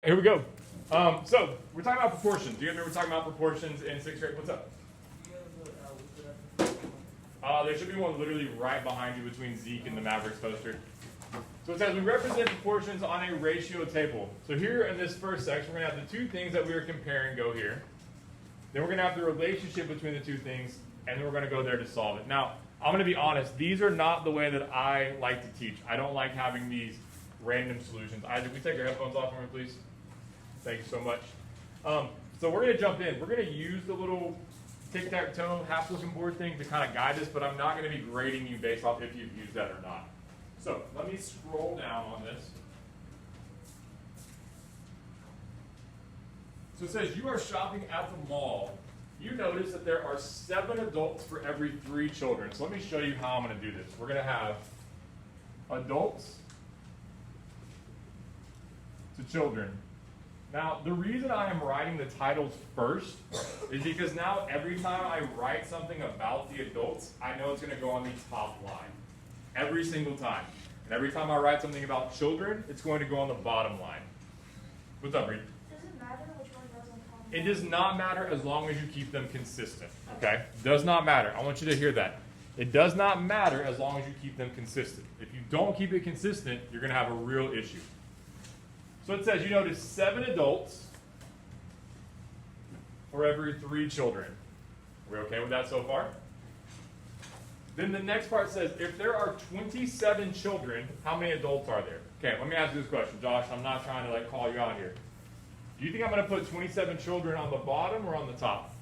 Here we go. So we're talking about proportions. Do you guys remember talking about proportions in sixth grade? What's up? There should be one literally right behind you between Zeke and the Mavericks poster. So it says we represent proportions on a ratio table. So here in this first section, we're going to have the two things that we are comparing go here. Then we're going to have the relationship between the two things, and then we're going to go there to solve it. Now, I'm going to be honest. These are not the way that I like to teach. I don't like having these random solutions. Isaac, we take your headphones off for me, please? Thank you so much. So we're going to jump in. We're going to use the little tic-tac-toe half-looking board thing to kind of guide us, but I'm not going to be grading you based off if you've used that or not. So let me scroll down on this. So it says you are shopping at the mall. You notice that there are 7 adults for every 3 children. So let me show you how I'm going to do this. We're going to have adults to children. Now, the reason I am writing the titles first is because now every time I write something about the adults, I know it's going to go on the top line. Every single time. And every time I write something about children, it's going to go on the bottom line. What's up, Reed? Does it matter which one goes on top? It does not matter as long as you keep them consistent. Okay? Does not matter. I want you to hear that. It does not matter as long as you keep them consistent. If you don't keep it consistent, you're going to have a real issue. So it says you notice 7 adults for every 3 children. Are we okay with that so far? Then the next part says if there are 27 children, how many adults are there? Okay, let me ask you this question, Josh. I'm not trying to call you out here. Do you think I'm going to put 27 children on the bottom or on the top?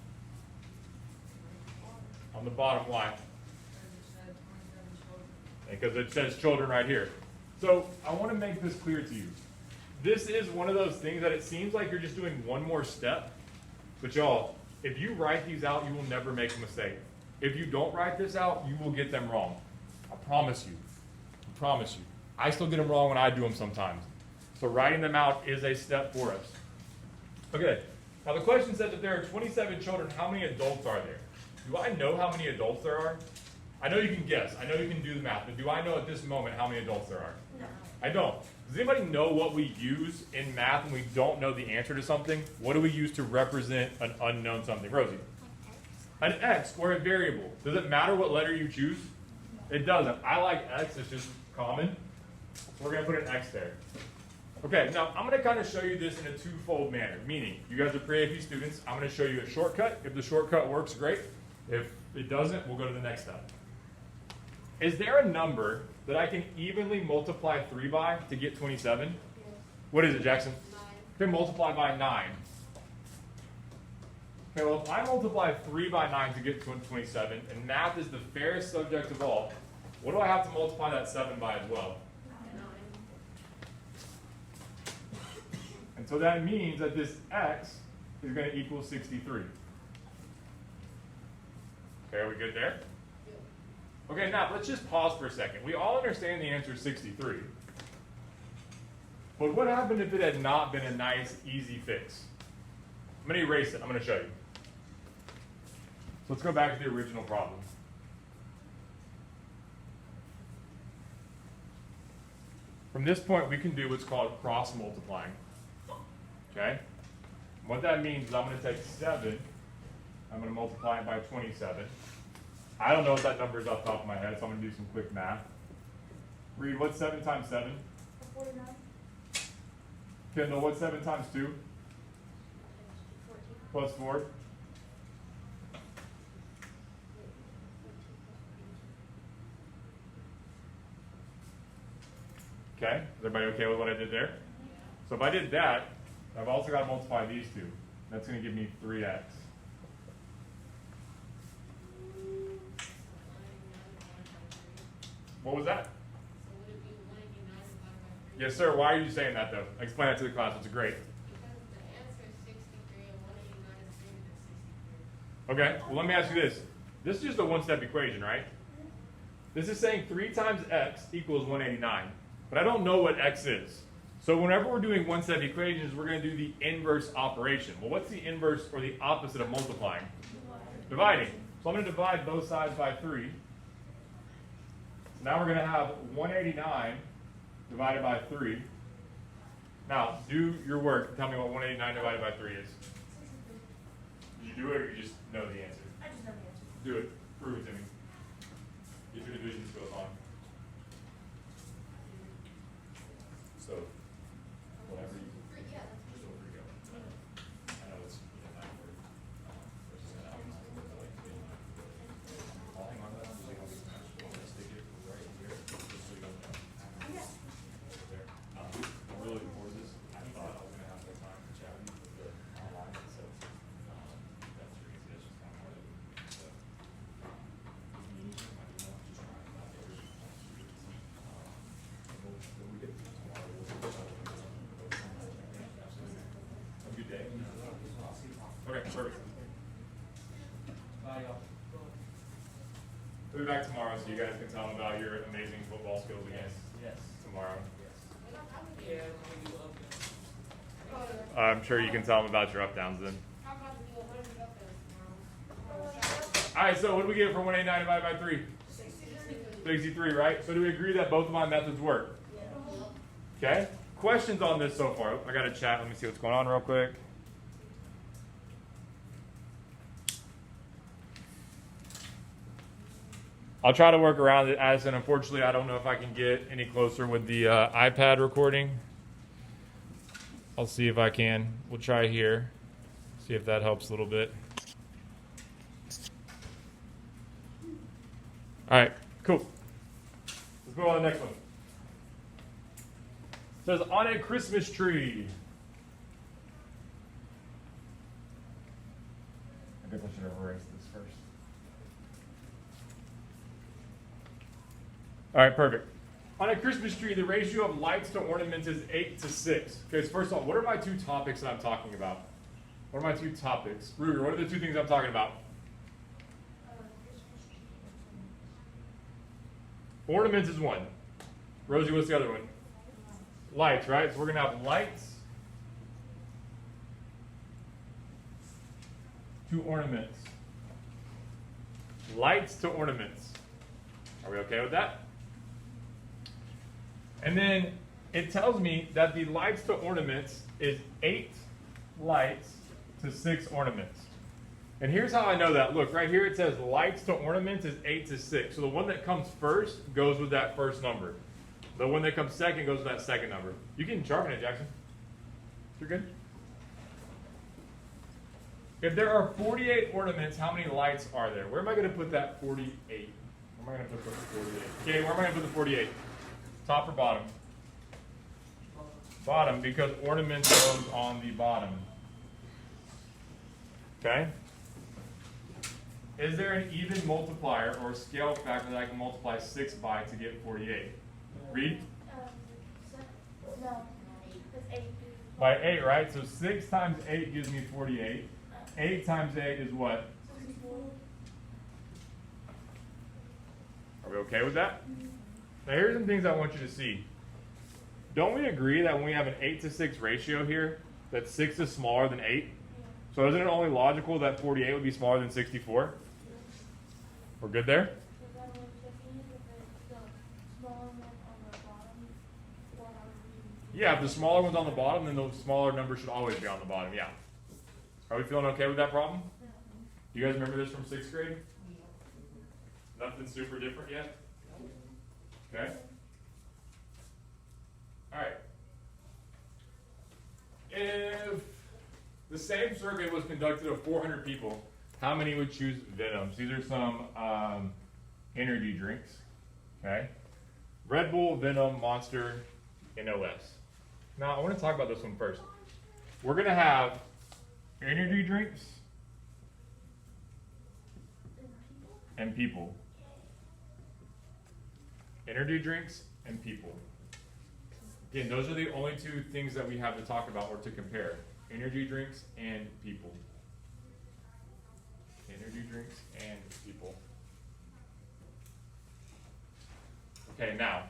On the bottom. Why? Because it says children right here. So I want to make this clear to you. This is one of those things that it seems like you're just doing one more step. But y'all, if you write these out, you will never make a mistake. If you don't write this out, you will get them wrong. I promise you. I promise you. I still get them wrong when I do them sometimes. So writing them out is a step for us. Okay. Now the question says if there are 27 children, how many adults are there? Do I know how many adults there are? I know you can guess. I know you can do the math. But do I know at this moment how many adults there are? No. I don't. Does anybody know what we use in math when we don't know the answer to something? What do we use to represent an unknown something? Rosie? An X or a variable. Does it matter what letter you choose? It doesn't. I like X. It's just common. So we're going to put an X there. Okay, now I'm going to kind of show you this in a twofold manner. Meaning, you guys are pre-AP students. I'm going to show you a shortcut. If the shortcut works, great. If it doesn't, we'll go to the next step. Is there a number that I can evenly multiply 3 by to get 27? Yes. What is it, Jackson? 9. Okay, multiply by 9. Okay, well, if I multiply 3 by 9 to get 27, and math is the fairest subject of all, what do I have to multiply that 7 by as well? 9. And so that means that this x is going to equal 63. Okay, are we good there? Okay, now let's just pause for a second. We all understand the answer is 63. But what happened if it had not been a nice, easy fix? I'm going to erase it. I'm going to show you. So let's go back to the original problem. From this point, we can do what's called cross-multiplying. Okay? And what that means is I'm going to take 7. I'm going to multiply it by 27. I don't know what that number is off the top of my head, so I'm going to do some quick math. Reed, what's 7 times 7? 49. Kendall, what's 7 times 2? 14. Plus 4? Okay, is everybody okay with what I did there? So if I did that, I've also got to multiply these two. That's going to give me 3x. What was that? Yes, sir. Why are you saying that, though? Explain that to the class. It's great. Because the answer is 63 and 189 is greater than 63. Okay, well, let me ask you this. This is just a one-step equation, right? This is saying 3 times x equals 189. But I don't know what x is. So whenever we're doing one-step equations, we're going to do the inverse operation. Well, what's the inverse or the opposite of multiplying? Dividing. So I'm going to divide both sides by 3. So now we're going to have 189 divided by 3 Now, do your work. Tell me what 189 divided by 3 is. 63. You do it or you just know the answer? I just know the answer. Do it. Prove it to me. Get your division skills on. So, whatever you Yeah, just over you go. I know it's that word. Versus an outline. I'll hang on to that. I'm gonna stick it right here, just so you don't know. Yeah. There. I'm really looking forward to this. I thought I was gonna have more time to chat with you with the online, so that's pretty easy. That's just kind of part of it. So, meetings, I do not just try and not get rid of students. When we get to tomorrow, we'll absolutely. Have a good day. Okay, perfect. Bye, y'all. We'll be back tomorrow so you guys can tell them about your amazing football skills again Yes. tomorrow. we don't have a Yeah, game. when you up I'm sure you can tell them about your up downs then. How about we do 100 up there tomorrow? All right, so what do we get for 189 divided by 3? 63, right? So do we agree that both of my methods work? Okay. Questions on this so far? I got a chat. Let me see what's going on real quick. I'll try to work around it, Addison. Unfortunately, I don't know if I can get any closer with the iPad recording. I'll see if I can. We'll try here. See if that helps a little bit. All right, cool. Let's move on to the next one. It says, on a Christmas tree. I guess I should have erased this first. All right, perfect. On a Christmas tree, the ratio of lights to ornaments is 8 to 6. Okay, so first of all, what are my two topics that I'm talking about? What are my two topics? Ruger, what are the two things I'm talking about? Ornaments is one. Rosie, what's the other one? Lights, right? So we're going to have lights to ornaments. Lights to ornaments. Are we okay with that? And then it tells me that the lights to ornaments is 8 lights to 6 ornaments. And here's how I know that. Look, right here it says lights to ornaments is 8 to 6. So the one that comes first goes with that first number. The one that comes second goes with that second number. You can sharpen it, Jackson. You're good. If there are 48 ornaments, how many lights are there? Where am I going to put that 48? Where am I going to put the 48? Okay, where am I going to put the 48? Top or bottom? Bottom, because ornaments goes on the bottom. Okay? Is there an even multiplier or scale factor that I can multiply 6 by to get 48? Read. No, it's 8. By 8, right? So 6 times 8 gives me 48. 8 times 8 is what? 64. Are we okay with that? Now here's some things I want you to see. Don't we agree that when we have an 8 to 6 ratio here, that 6 is smaller than 8? So isn't it only logical that 48 would be smaller than 64? We're good there? So that one checking if it's the smaller one on the bottom, or how would we? Yeah, if the smaller one's on the bottom, then the smaller number should always be on the bottom, yeah. Are we feeling okay with that problem? Do you guys remember this from 6th grade? Nothing super different yet? Okay. All right. If the same survey was conducted of 400 people, how many would choose Venoms? These are some energy drinks. Okay. Red Bull, Venom, Monster, NOS. Now, I want to talk about this one first. We're going to have energy drinks and people. Energy drinks and people. Again, those are the only two things that we have to talk about or to compare. Energy drinks and people. Energy drinks and people. Okay, now,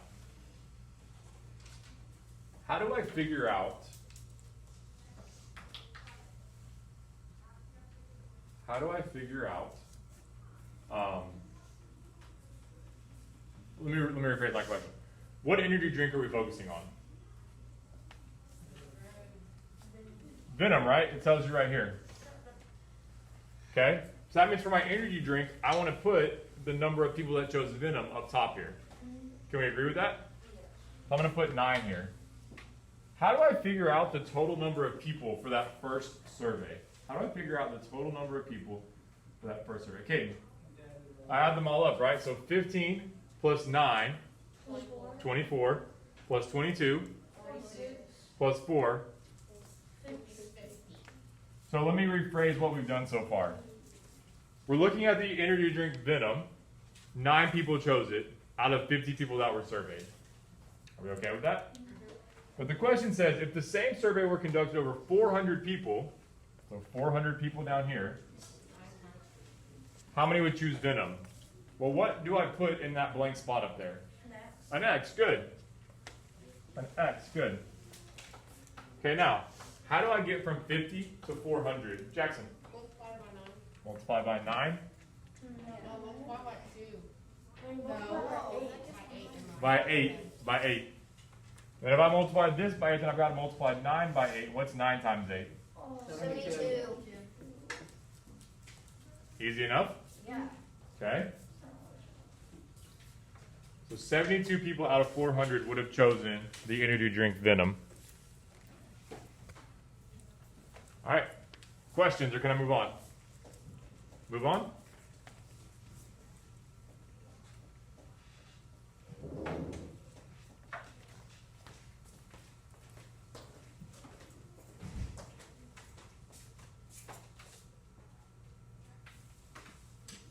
how do I figure out let me rephrase my question. What energy drink are we focusing on? Venom, right? It tells you right here. Okay? So that means for my energy drink, I want to put the number of people that chose Venom up top here. Can we agree with that? I'm going to put 9 here. How do I figure out the total number of people for that first survey? How do I figure out the total number of people for that first survey? Kaden, I add them all up, right? So 15 plus 9, 24, plus 22, plus 4. So let me rephrase what we've done so far. We're looking at the energy drink Venom. 9 people chose it out of 50 people that were surveyed. Are we okay with that? But the question says, if the same survey were conducted over 400 people, so 400 people down here, how many would choose Venom? Well, what do I put in that blank spot up there? An X, good. An X, good. Okay, now, how do I get from 50 to 400? Jackson, Multiply by 9. multiply by 9. No, multiply by 2. No. By 8. By 8. And if I multiply this by 8, then I've got to multiply 9 by 8. What's 9 times 8? 72. Easy enough? Yeah. Okay. So 72 people out of 400 would have chosen the energy drink Venom. All right. Questions, or can I move on? Move on?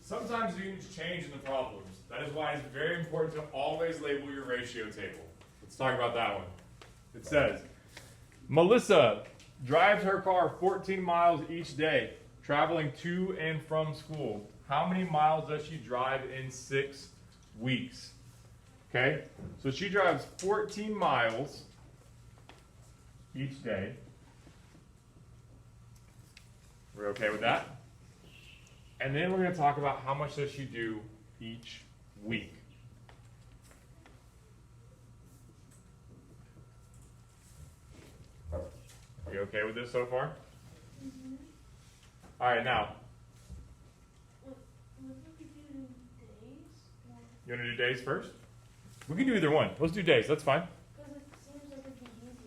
Sometimes students change in the problems. That is why it's very important to always label your ratio table. Let's talk about that one. It says, Melissa drives her car 14 miles each day, traveling to and from school. How many miles does she drive in 6 weeks? Okay, so she drives 14 miles each day. We're okay with that? And then we're going to talk about how much does she do each week. Are you okay with this so far? Mm-hmm. All right, now, What if we do days? you want to do days first? We can do either one. Let's do days. That's fine. Because it seems like it'd be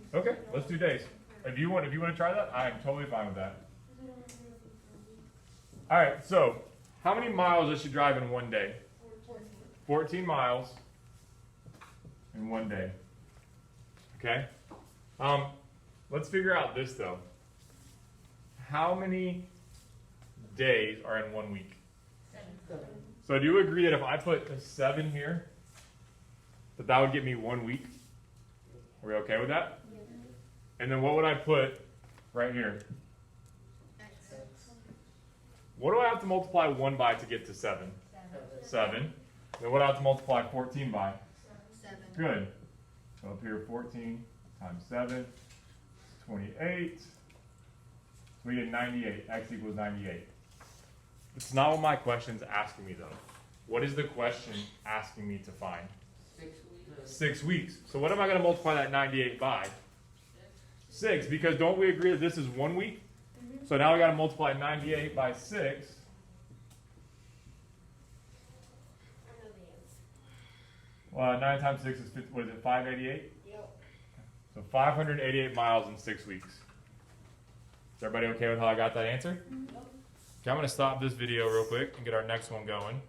easy. Okay, let's do days. If you want to try that, I am totally fine with that. All right, so how many miles does she drive in one day? 14 miles in one day. Okay? Let's figure out this though. How many days are in 1 week? 7. So do you agree that if I put a 7 here, that would get me 1 week? Are we okay with that? And then what would I put right here? What do I have to multiply 1 by to get to 7? 7. Then what do I have to multiply 14 by? 7. Good. So up here, 14 times 7, 28. So we get 98. X equals 98. It's not what my question's asking me, though. What is the question asking me to find? 6 weeks. 6 weeks. So what am I going to multiply that 98 by? 6, because don't we agree that this is 1 week? So now we got to multiply 98 by 6. I know the answer. Well, 9 times 6 is, what is it, 588? Yep. So 588 miles in 6 weeks. Is everybody okay with how I got that answer? Okay, I'm going to stop this video real quick and get our next one going.